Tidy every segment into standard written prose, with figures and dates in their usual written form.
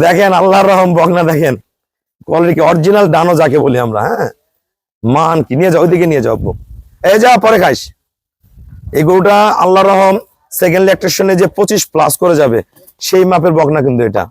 দেখেন আল্লাহর রহম বকনা দেখেন কোয়ালিটি অরিজিনাল ডানো যাকে বলি আমরা। হ্যাঁ, মান কি নিয়ে যাও, ওইদিকে নিয়ে যাও। এই যা পরে খাইস। এই গরুটা আল্লাহর রহম সেকেন্ড ল্যাকটেশনে যে 25+ করে যাবে সেই মাপের বকনা কিন্তু এটা।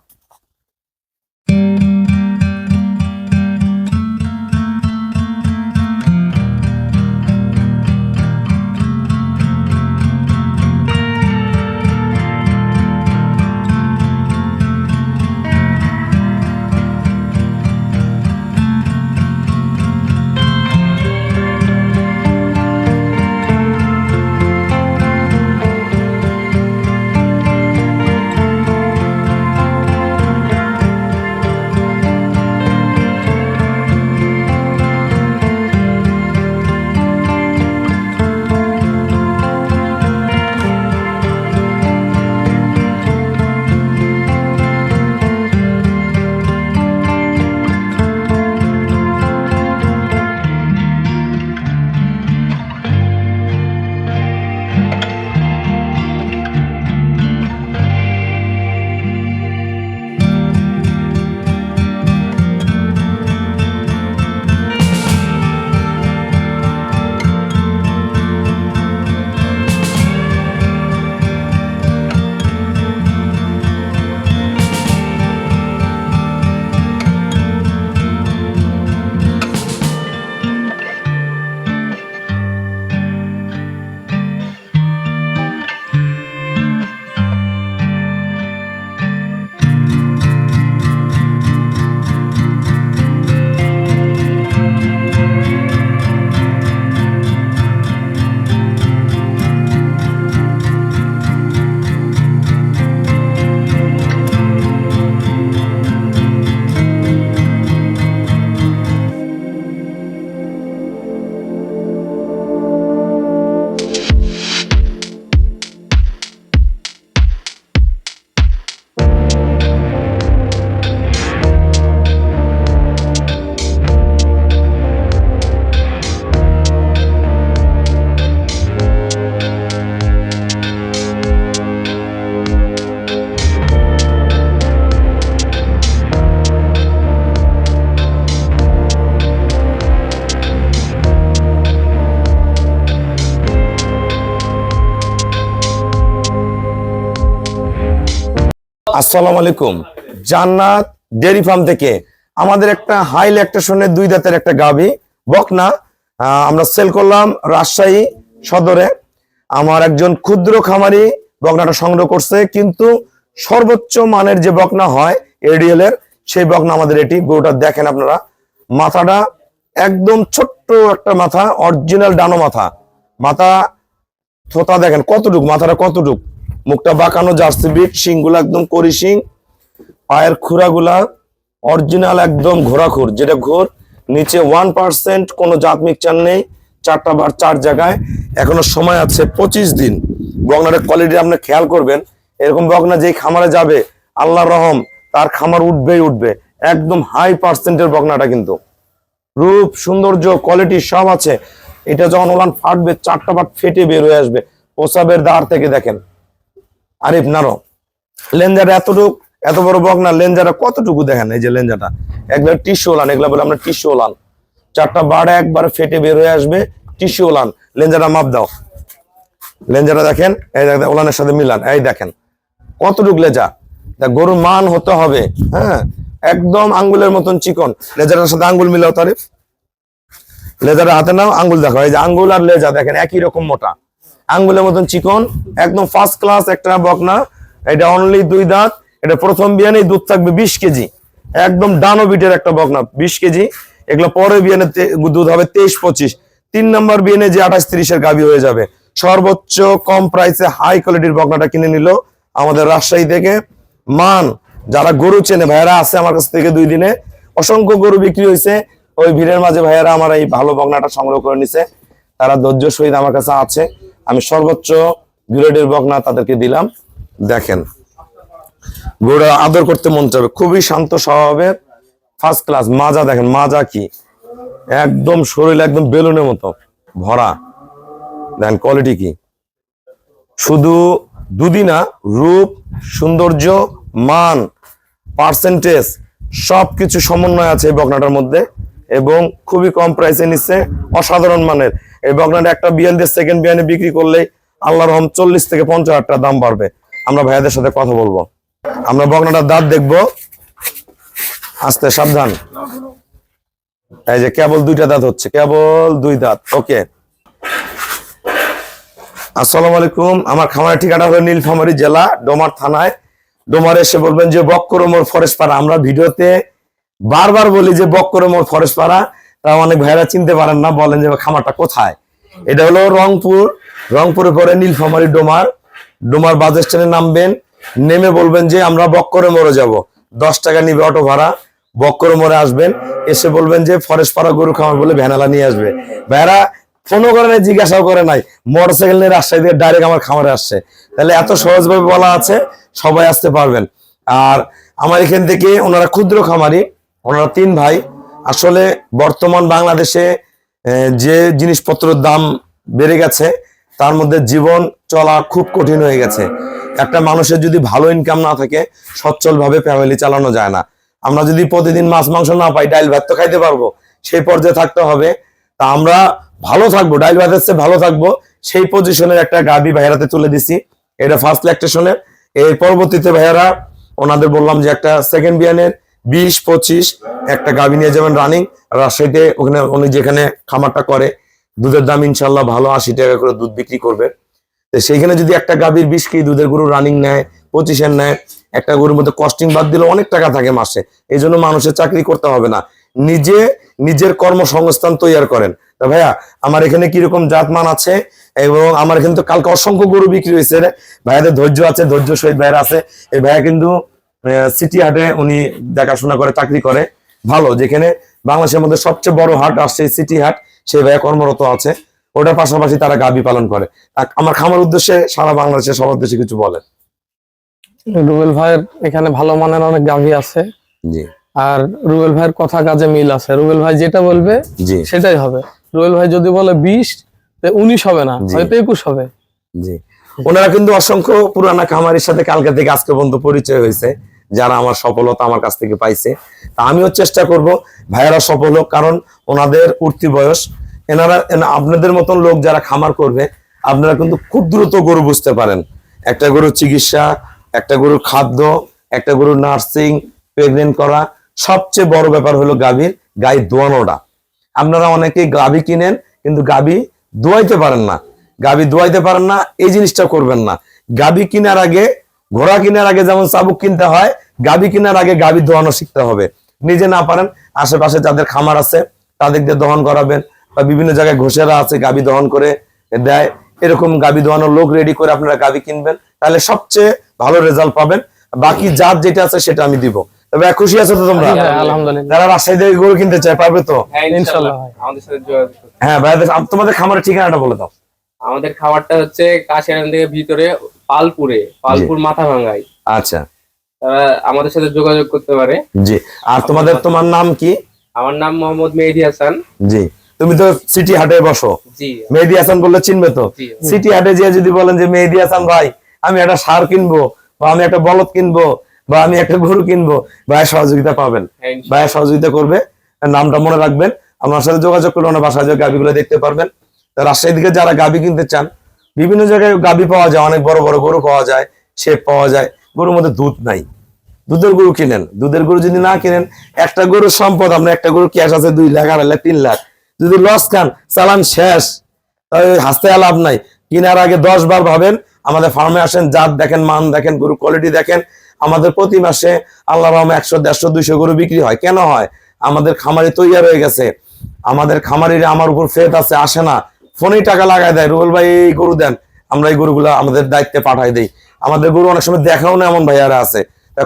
আসসালামু আলাইকুম। জান্নাত ডেয়ারি ফার্ম থেকে আমাদের একটা হাই ল্যাকটেশনের 2 দাঁতের একটা গাভী বকনা আমরা সেল করলাম রাজশাহী সদরে। আমার একজন ক্ষুদ্র খামারি বকনাটা সংগ্রহ করছে, কিন্তু সর্বোচ্চ মানের যে বকনা হয় এডিএল এর সেই বকনা আমাদের এটি। গরুটা দেখেন আপনারা, মাথাটা একদম ছোট্ট একটা মাথা, অরিজিনাল ডানো মাথা। মাথা থোতা দেখেন কতটুক, মাথাটা কতটুক, মুখটা বাঁকানো, জার্সি বিট, শিংগুলা একদম করি শিং, পায়ের খুরাগুলা অরিজিনাল একদম ঘোরাখুর, যেটা ঘোর নিচে 1% কোনো জাত মিক্সচার নেই। 4টা বার 4 জায়গায়, এখনো সময় আছে 25 দিন। বকনার কোয়ালিটি আপনি খেয়াল করবেন, এরকম বকনা যেই খামারে যাবে আল্লাহর রহম তার খামার উঠবেই উঠবে। একদম হাই পার্সেন্টের বকনাটা, কিন্তু রূপ সৌন্দর্য কোয়ালিটি সব আছে। এটা যখন ওলান ফাটবে 4টা বার ফেটে বের হয়ে আসবে প্রসাবের দ্বার থেকে। দেখেন আরিফ নারো লেঞ্জাটা এতটুক, এত বড় বকনা লেঞ্জাটা কতটুকু দেখেন। এই যে লেঞ্জাটা একবার টিস্যু ওলান, এগুলা বলে আমরা টিস্যু ওলান। 4টা বাড়ে একবার ফেটে বের হয়ে আসবে টিস্যু ওলান। লেঞ্জাটা মাপ দাও, লেঞ্জাটা দেখেন, এই দেখেন ওলানের সাথে মিলান, এই দেখেন কতটুক লেজা। গরুর মান হতে হবে, হ্যাঁ, একদম আঙ্গুলের মতন চিকন। লেজাটার সাথে আঙ্গুল মিলাও তারিফ, লেজাটা হাতে নাও, আঙ্গুল দেখো, এই যে আঙ্গুল আর লেজা দেখেন একই রকম মোটা, আঙ্গুলের মতন চিকন, একদম ফার্স্ট ক্লাস একটা বকনা। এটা অনলি 2 দাঁত, এটা প্রথম বিয়ানে দুধ থাকবে 20 কেজি, একদম ডানো বিটের একটা বকনা 20 কেজি। এগুলো পরে বিয়ানে দুধ হবে 23-25। 3 নম্বর বিয়ানে যে 28-30 এর গাভী হয়ে যাবে। সর্বোচ্চ কম প্রাইসে হাই কোয়ালিটির বকনাটা কিনে নিল আমাদের রাজশাহী থেকে। মান যারা গরু চেনে ভাইয়ারা আছে আমার কাছ থেকে 2 দিনে অসংখ্য গরু বিক্রি হয়েছে। ওই ভিড়ের মাঝে ভাইয়ারা আমার এই ভালো বকনাটা সংগ্রহ করে নিছে, তারা ধৈর্য সহিত আমার কাছে আছে। আমি সর্বোচ্চ গ্রেডের বকনা তাদেরকে দিলাম। দেখেন গরুটা আদর করতে মন চাবে, খুবই শান্ত স্বভাবের, ফার্স্ট ক্লাস। মাজা দেখেন, মাজা কি একদম শরীর একদম বেলুনের মতো ভরা। দেখেন কোয়ালিটি কি, শুধু দুদিনা রূপ সৌন্দর্য মান পার্সেন্টেজ সবকিছু সমন্বয় আছে এই বকনাটার মধ্যে, এবং খুবই কম প্রাইসে নিচ্ছে, অসাধারণ মানের। এই বকনাটা একটা বিয়ান দিয়ে সেকেন্ড বিয়ানে বিক্রি করলে আল্লাহর রহম 40 থেকে 50 হাজার টাকা দাম বাড়বে। আমরা ভাইয়াদের সাথে কথা বলবো, আমরা বকনাটার দাঁত দেখবো। আস্তে, সাবধান। এই যে কেবল 2টা দাঁত হচ্ছে, কেবল 2 দাঁত। ওকে, আসসালামু আলাইকুম। আমার খামারের ঠিকানা হলো নীলফামারী জেলা, ডোমার থানায়। ডোমারে এসে বলবেন যে বক্করমোর ফরেস্ট পাড়া। আমরা ভিডিওতে বারবার বলি যে বক্করমোর ফরেস্ট পাড়া, তা অনেক ভাইরা চিনতে পারেন না, বলেন যে খামারটা কোথায়। এটা হলো রংপুর, রংপুরে পরে নীলফামারী ডোমার। ডোমার বাস স্ট্যান্ডে নামবেন, নেমে বলবেন যে আমরা বক্করমোড়ে যাব, 10 টাকা নিবে অটো ভাড়া। বক্করমোড়ে আসবেন, এসে বলবেন যে ফরেস্ট পাড়া গরু খামার, বলে ভ্যানালা নিয়ে আসবে। ভাইরা ফোনও করে নাই, জিজ্ঞাসাও করে নাই, মোটরসাইকেল নিয়ে রাজশাহী থেকে ডাইরেক্ট আমার খামারে আসছে। তাহলে এত সহজভাবে বলা আছে, সবাই আসতে পারবেন। আর আমার এখান থেকে ওনারা ক্ষুদ্র খামারি, ওনারা 3 ভাই। আসলে বর্তমান বাংলাদেশে যে জিনিসপত্রের দাম বেড়ে গেছে, তার মধ্যে জীবন চলা খুব কঠিন হয়ে গেছে। একটা মানুষের যদি ভালো ইনকাম না থাকে, সচ্ছল ভাবে ফ্যামিলি চালানো যায় না। আমরা যদি প্রতিদিন মাছ মাংস না পাই, ডাইল ভাত তো খাইতে পারবো, সেই পর্যায়ে থাকতে হবে। তা আমরা ভালো থাকবো, ডাইল ভাতের চেয়ে ভালো থাকবো, সেই পজিশনের একটা গাবি ভাইয়ারাতে তুলে দিছি। এটা ফার্স্ট ল্যাকটেশনের। এর পরবর্তীতে ভাইয়ারা ওনাদের বললাম যে একটা সেকেন্ড বিয়ানের 20-25 একটা গাবি নিয়ে যাবেন রানিং রাজশাহীতে। ওখানে উনি যেখানে খামারটা করে, দুধের দাম ইনশাল্লাহ ভালো, 80 টাকা করে দুধ বিক্রি করবে। তো সেইখানে যদি একটা গাভীর 20 কেজি দুধের গরু রানিং নেয়, 25-এর নেয়, একটা গরুর মধ্যে কস্টিং বাদ দিলে অনেক টাকা থাকে মাসে। এই জন্য মানুষের চাকরি করতে হবে না, নিজের কর্মসংস্থান তৈরি করেন। তা ভাইয়া, আমার এখানে কিরকম জাতমান আছে, এবং আমার এখানে তো কালকে অসংখ্য গরু বিক্রি হয়েছে। ভাইয়াদের ধৈর্য আছে, ধৈর্য সহিত ভাইয়ারা আছে। এই ভাইয়া কিন্তু সিটি হাটে উনি দেখাশোনা করে, চাকরি করে ভালো, যেখানে বাংলাদেশের মধ্যে সবচেয়ে বড় হাট আসছে সিটি হাট, সেই ভাইয়া কর্মরত আছে। ওটার পাশাপাশি তারা গাভী পালন করে। আমার খামার উদ্দেশ্যে সারা বাংলাদেশের সবার উদ্দেশ্যে কিছু বলেন। রুবেল ভাইয়ের এখানে ভালো মানের অনেক গাভী আছে, জি। আর রুবেল ভাইয়ের কথা কাজে মিল আছে। রুবেল ভাই যেটা বলবে জি সেটাই হবে। রুবেল ভাই যদি বলে 20, 19 হবে না, হয়তো 21 হবে। জি, ওনারা কিন্তু অসংখ্য পুরানা খামারির সাথে কালকে থেকে আজকে পর্যন্ত পরিচয় হয়েছে, যারা আমার সফলতা আমার কাছ থেকে পাইছে। তা আমিও চেষ্টা করব ভাইয়েরা সফল হোক, কারণ ওনাদের উঠতি বয়স। আপনাদের মতন লোক যারা খামার করবে, আপনারা কিন্তু খুব দ্রুত গরু বুঝতে পারেন। একটা গরুর চিকিৎসা, একটা গরুর খাদ্য, একটা গরুর নার্সিং, প্রেগনেন্ট করা, সবচেয়ে বড় ব্যাপার হলো গাই দোয়ানোটা। আপনারা অনেকেই গাভী কিনেন, কিন্তু গাভী দোয়াইতে পারেন না। গাভী দোয়াইতে পারেন না, এই জিনিসটা করবেন না। গাভী কেনার আগে, ঘোড়া কেনার আগে যেমন চাবুক কিনতে হয়, গাভী কেনার আগে গাভী দোয়ানো শিখতে হবে। নিজে না পারেন, আশেপাশে যাদের খামার আছে তাদের দিয়ে দহন করাবেন, বা বিভিন্ন জায়গায় ঘোষেরা আছে গাভী দহন করে দেয়, এরকম গাভী দোয়ানোর লোক রেডি করে আপনারা গাভী কিনবেন, তাহলে সবচেয়ে ভালো রেজাল্ট পাবেন। বাকি জাত যেটা আছে সেটা আমি দিব। তবে খুশি আছো তো তোমরা? আলহামদুলিল্লাহ। যারা রাজশাহী থেকে গরু কিনতে চায় পারবে তো? ইনশাআল্লাহ। আমাদের সাথে যোগাযোগ করতে। হ্যাঁ ভাই, তোমাদের খামারের ঠিকানাটা বলে দাও। আমাদের খাবারটা হচ্ছে কাশিয়ান থেকে ভিতরে পালপুর মাথা ভাঙ্গাই। আচ্ছা, তারা আমাদের সাথে যোগাযোগ করতে পারে। জি। আর তোমার নাম কি? আমার নাম মোহাম্মদ মেহেদী হাসান। জি। তুমি তো সিটি হাটে বসো, জি। মেহেদী হাসান বললে চিনবে তো? জি। সিটি হাটে যে যদি বলেন যে মেহেদী হাসান ভাই, আমি একটা সার কিনবো, বা আমি একটা বলদ কিনবো, বা আমি একটা গরু কিনবো, ভাইয়ের সহযোগিতা পাবেন। ভাইয়ের সহযোগিতা করবে, নামটা মনে রাখবেন। আপনার সাথে যোগাযোগ করলে ওনার বাসায় যে গাভীগুলো দেখতে পারবেন। রাজশাহী থেকে যারা গাভী কিনতে চান, বিভিন্ন জায়গায় গাভী পাওয়া যায়, অনেক বড় বড় গরু পাওয়া যায়, শেপ পাওয়া যায়, গরুর মধ্যে দুধ নাই। দুধের গরু কিনেন। দুধের গরু যদি না কিনেন, একটা গরুর সম্পদ, আপনার একটা গরু ক্যাশ আছে 2 লাখ, 2.5 লাখ, 3 লাখ, যদি লস খান, চালান শেষ, তাহলে হাসতে লাভ নাই। কেনার আগে 10 বার ভাবেন। আমাদের ফার্মে আসেন, জাত দেখেন, মান দেখেন, গরু কোয়ালিটি দেখেন। আমাদের প্রতি মাসে আল্লাহর রহমতে 100, 150, 200 গরু বিক্রি হয়। কেন হয়? আমাদের খামারি তৈরি হয়ে গেছে। আমাদের খামারিরা আমার উপর ফেথ আছে, আসে না, ফোনেই টাকা লাগায় দেয়, রুবেল ভাই এই গরু দেন, আমরা এই গরুগুলো আমাদের দায়িত্বে পাঠাই দেই। আমাদের গরু অনেক সময় দেখাও না এমন ভাইয়ারা আছে।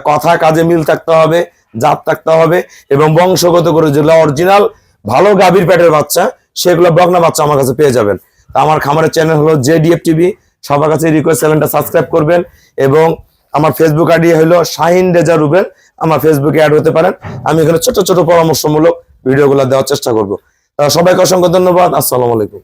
কথা কাজে মিল থাকতে হবে, জাত থাকতে হবে, এবং বংশগত করে যেগুলো অরিজিনাল ভালো গাভীর পেটের বাচ্চা, সেগুলো বকনা বাচ্চা আমার কাছে পেয়ে যাবেন। তা আমার খামারের চ্যানেল হলো JDF টিভি। সবার কাছে রিকোয়েস্ট, চ্যানেলটা সাবস্ক্রাইব করবেন, এবং আমার ফেসবুক আইডি হলো শাহিন রেজা রুবেল। আমার ফেসবুকে অ্যাড হতে পারেন। আমি এখানে ছোট ছোট পরামর্শমূলক ভিডিওগুলো দেওয়ার চেষ্টা করবো। সবাইকে অসংখ্য ধন্যবাদ। আসসালামু আলাইকুম।